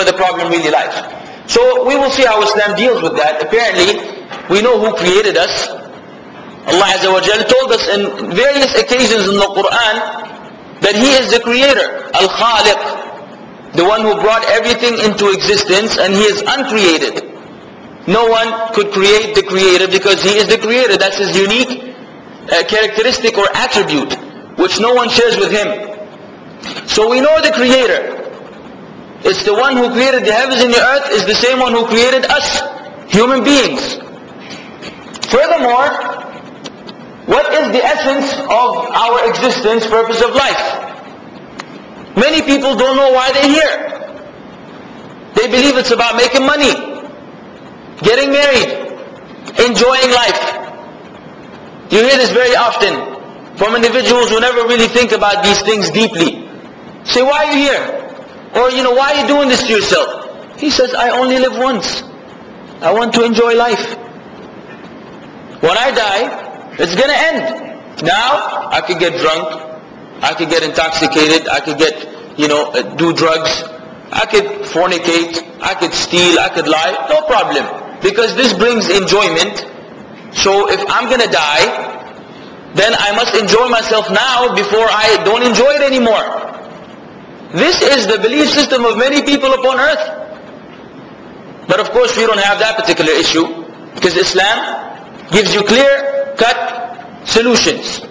the problem really lies. So we will see how Islam deals with that. Apparently, we know who created us. Allah Azza wa Jal told us in various occasions in the Quran that He is the creator, Al-Khaliq, the one who brought everything into existence, and He is uncreated. No one could create the creator because He is the creator. That's His unique characteristic or attribute, which no one shares with Him. So we know the creator. It's the one who created the heavens and the earth, is the same one who created us, human beings. Furthermore, what is the essence of our existence, purpose of life? Many people don't know why they're here. They believe it's about making money, getting married, enjoying life. You hear this very often from individuals who never really think about these things deeply. Say, why are you here? Or, why are you doing this to yourself? He says, I only live once. I want to enjoy life. When I die, it's going to end. Now, I could get drunk. I could get intoxicated. I could do drugs. I could fornicate. I could steal. I could lie. No problem. Because this brings enjoyment. So if I'm going to die, then I must enjoy myself now before I don't enjoy it anymore. This is the belief system of many people upon earth. But of course we don't have that particular issue, because Islam gives you clear-cut solutions.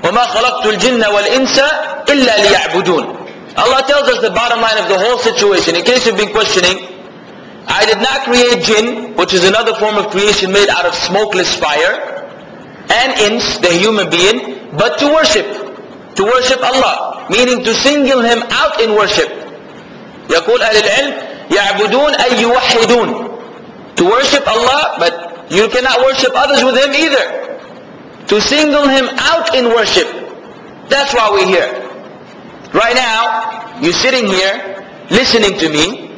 وَمَا خَلَقْتُ الْجِنَّ وَالْإِنسَ إِلَّا لِيَعْبُدُونَ. Allah tells us the bottom line of the whole situation. In case you've been questioning, I did not create jinn, which is another form of creation made out of smokeless fire, and ins, the human being, but to worship Allah, meaning to single Him out in worship. يقول أهل العلم يعبدون أي يوحدون. To worship Allah, but you cannot worship others with Him either. To single Him out in worship. That's why we're here. Right now, you're sitting here listening to me,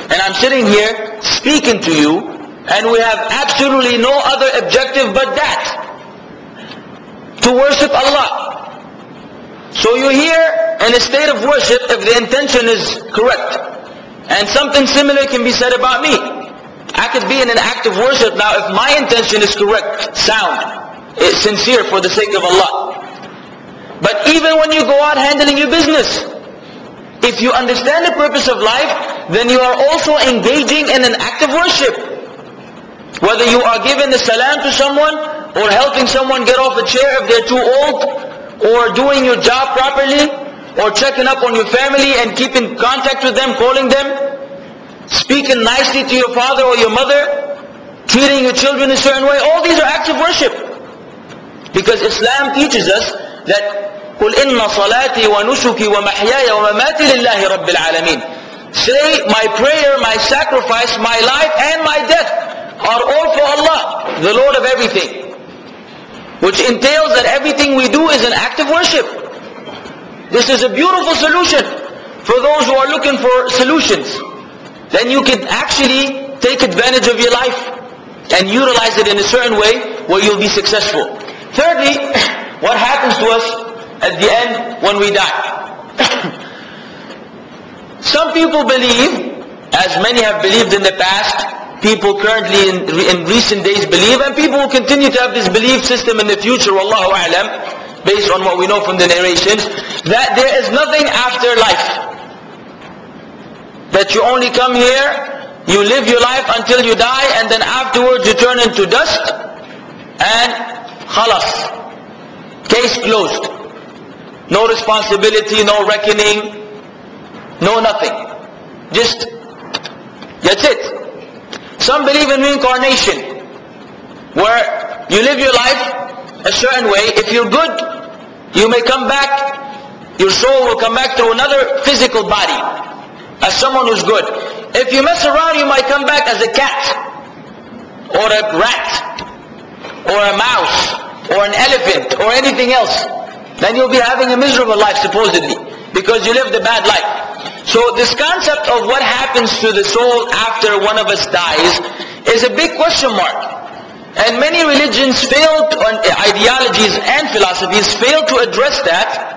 and I'm sitting here speaking to you, and we have absolutely no other objective but that. To worship Allah. So you're here in a state of worship if the intention is correct. And something similar can be said about me. I could be in an act of worship now if my intention is correct, sound, sincere for the sake of Allah. But even when you go out handling your business, if you understand the purpose of life, then you are also engaging in an act of worship. Whether you are giving the salam to someone, or helping someone get off a chair if they're too old, or doing your job properly, or checking up on your family and keeping contact with them, calling them, speaking nicely to your father or your mother, treating your children a certain way, all these are acts of worship. Because Islam teaches us that قُلْ إِنَّ صَلَاتِي وَنُسُكِي وَمَحْيَايَ وَمَمَاتِي لِلَّهِ رَبِّ الْعَالَمِينَ. Say, my prayer, my sacrifice, my life and my death are all for Allah, the Lord of everything. Which entails that everything we do is an act of worship. This is a beautiful solution for those who are looking for solutions. Then you can actually take advantage of your life and utilize it in a certain way where you'll be successful. Thirdly, what happens to us at the end when we die? Some people believe, as many have believed in the past, people currently in recent days believe, and people will continue to have this belief system in the future, wallahu a'lam, based on what we know from the narrations, that there is nothing after life. That you only come here, you live your life until you die, and then afterwards you turn into dust, and khalas. Case closed. No responsibility, no reckoning, no nothing. Just, that's it. Some believe in reincarnation, where you live your life a certain way. If you're good, you may come back, your soul will come back to another physical body, as someone who's good. If you mess around, you might come back as a cat, or a rat, or a mouse, or an elephant, or anything else. Then you'll be having a miserable life, supposedly, because you lived a bad life. So this concept of what happens to the soul after one of us dies is a big question mark. And many religions failed, ideologies and philosophies fail to address that.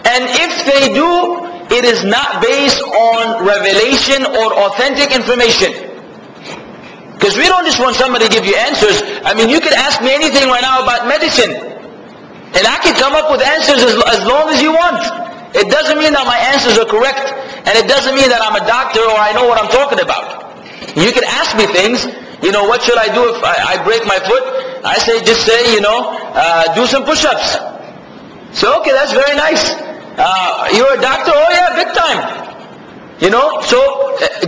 And if they do, it is not based on revelation or authentic information. Because we don't just want somebody to give you answers. I mean, you could ask me anything right now about medicine, and I can come up with answers as long as you want. It doesn't mean that my answers are correct, and it doesn't mean that I'm a doctor or I know what I'm talking about. You can ask me things, what should I do if I break my foot? I say, just say, do some push-ups. So, okay, that's very nice. You're a doctor? Oh yeah, big time. So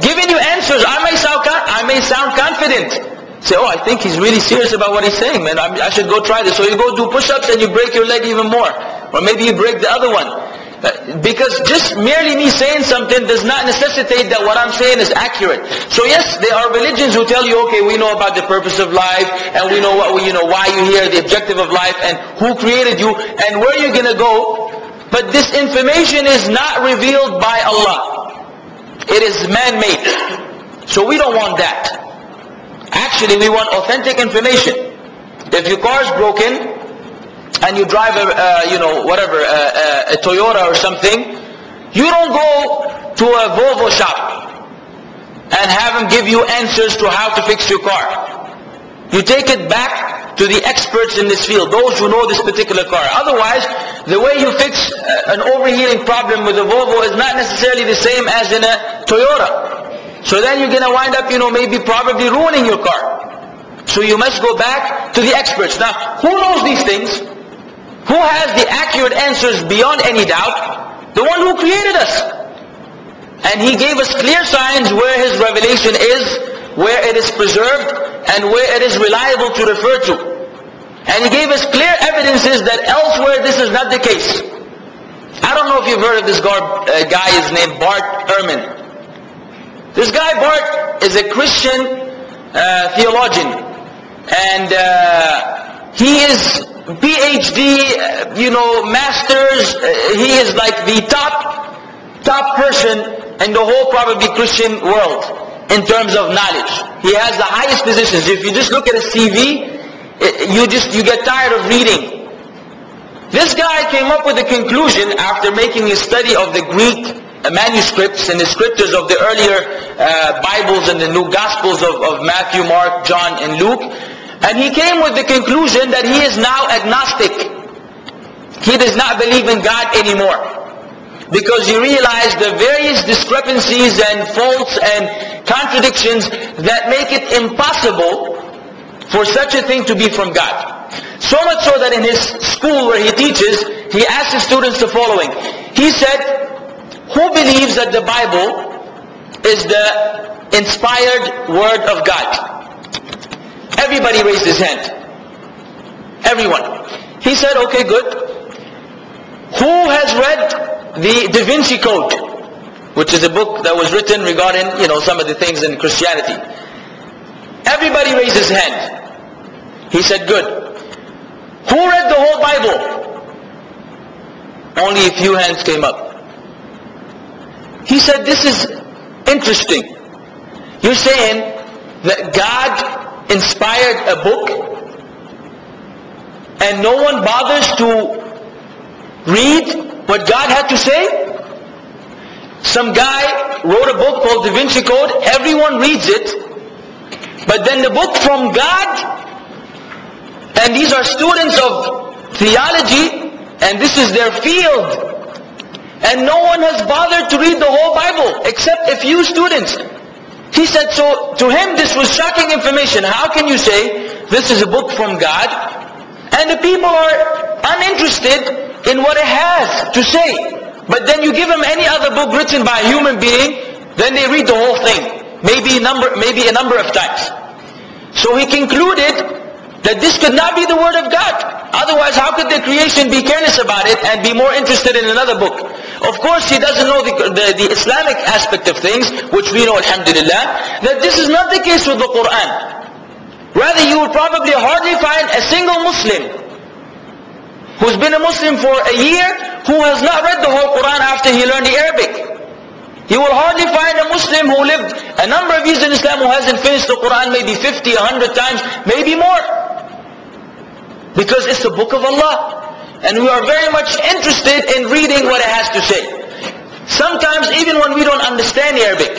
giving you answers, I may sound confident. Say, oh, I think he's really serious about what he's saying, man. I should go try this. So you go do push-ups and you break your leg even more. Or maybe you break the other one. Because just merely me saying something does not necessitate that what I'm saying is accurate. So yes, there are religions who tell you, okay, we know about the purpose of life, and we know why you're here, the objective of life, and who created you, and where you're going to go. But this information is not revealed by Allah. It is man-made. So we don't want that. Actually, we want authentic information. If your car is broken, and you drive a Toyota or something, you don't go to a Volvo shop and have them give you answers to how to fix your car. You take it back to the experts in this field, those who know this particular car. Otherwise, the way you fix an overheating problem with a Volvo is not necessarily the same as in a Toyota. So then you're going to wind up, maybe probably ruining your car. So you must go back to the experts. Now, who knows these things? Who has the accurate answers beyond any doubt? The one who created us. And He gave us clear signs where His revelation is, where it is preserved, and where it is reliable to refer to. And He gave us clear evidences that elsewhere this is not the case. I don't know if you've heard of this guy is named Bart Ehrman. This guy Bart is a Christian theologian. And he is PhD, masters, he is like the top person in the whole probably Christian world in terms of knowledge. He has the highest positions. If you just look at his CV, you get tired of reading. This guy came up with a conclusion after making a study of the Greek manuscripts and the scriptures of the earlier Bibles and the new Gospels of Matthew, Mark, John, and Luke. And he came with the conclusion that he is now agnostic. He does not believe in God anymore. Because he realized the various discrepancies and faults and contradictions that make it impossible for such a thing to be from God. So much so that in his school where he teaches, he asked his students the following. He said, who believes that the Bible is the inspired word of God? Everybody raised his hand. Everyone. He said, okay, good. Who has read the Da Vinci Code? Which is a book that was written regarding, some of the things in Christianity. Everybody raised his hand. He said, good. Who read the whole Bible? Only a few hands came up. He said, this is interesting. You're saying that God inspired a book and no one bothers to read what God had to say? Some guy wrote a book called Da Vinci Code, everyone reads it, but then the book from God, and these are students of theology, and this is their field, and no one has bothered to read the whole Bible except a few students. He said, so to him this was shocking information. How can you say this is a book from God and the people are uninterested in what it has to say? But then you give them any other book written by a human being, then they read the whole thing. Maybe a number of times. So he concluded that this could not be the word of God. Otherwise, how could the creation be careless about it and be more interested in another book? Of course, he doesn't know the Islamic aspect of things, which we know, alhamdulillah, that this is not the case with the Quran. Rather, you will probably hardly find a single Muslim who's been a Muslim for a year who has not read the whole Quran after he learned the Arabic. You will hardly find a Muslim who lived a number of years in Islam who hasn't finished the Quran maybe 50, 100 times, maybe more. Because it's the book of Allah. And we are very much interested in reading what it has to say. Sometimes even when we don't understand Arabic,